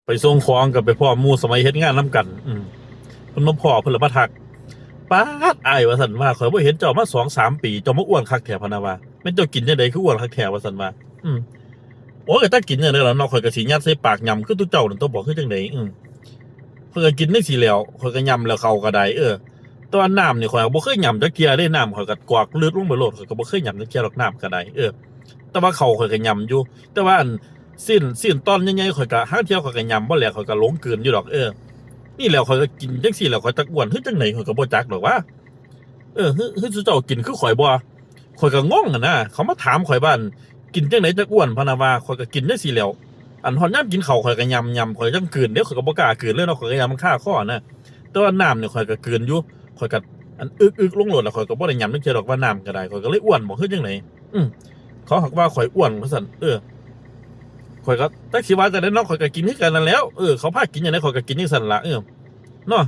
ไปส่งของกับไปพ่อหมู่สมัยเฮ็ดงานนํกันเพิ่นมาพ้อเพิ่นละมาทักป๊าดอ้ายว่าซั่นว่าข้อยบ่เห็นเจ้ามา2-3 ปีเจ้ามาอ้วนคักแท้พะนะว่าแม่นเจ้ากินจังได๋คืออ้วนคักแท้ว่าซั่นว่าอืมโอ้ยก็ถ้ากินจังได๋ล่ะเนาะข้อยก็สิยัดใส่ปากยำคือตุเจ้านั่นตัวบ่คือจังได๋ข้อยก็กินจังซี่แหล้วข้อยก็ยำแล้วเข้าก็ได้แต่ว่าน้ำนี่ข้อยก็บ่เคยยำจักเที่ยเดะน้ำข้อยก็กรอกลืดลงไปโลดข้อยก็บ่เคยยำจักเที่ยดอกน้ำก็ได้แต่ว่าข้าวข้อยก็ยำอยู่แต่ว่าอันสิ้นตอนใหญ่ๆข้อยก็ห่าเที่ยข้อยก็ยำบ่แหลกข้อยก็หลงกลืนอยู่ดอกนี่แหล้วข้อยก็กินจังซี่แหล้วข้อยจักอ้วนคือจังได๋ข้อยก็บ่จักดอกว่าคือซุเจ้ากินคือข้อยบ่ข้อยก็งงอะนะเขามาถามข้อยว่าอั่นกินจังไดจักอ้วนพะนะว่าข้อยก็กินจังซี่แหล้วอันฮอดยามกินข้าวข้อยก็ยำข้อยจังกลืนเด้ข้อยก็บ่กล้ากลืนเลยเนาะข้อยก็ยำมันคาคอนะแต่ว่าน้ำนี่ข้อยก็กลืนอยู่ข้อยก็อันอึกๆลงโลดแล้วข้อยก็บ่ได้ยำจักเที่ยดอกว่าน้ำก็ได้ข้อยก็เลยอ้วนบ่คือจังไดอือเขาหักว่าข้อยอ้วนว่าซั่นข้อยก็จักสิว่าจั่งใดเนาะข้อยก็กินคือกันนั่นแหล้วเขาพากินจั่งใดข้อยก็กินจังซั่นล่ะเนาะ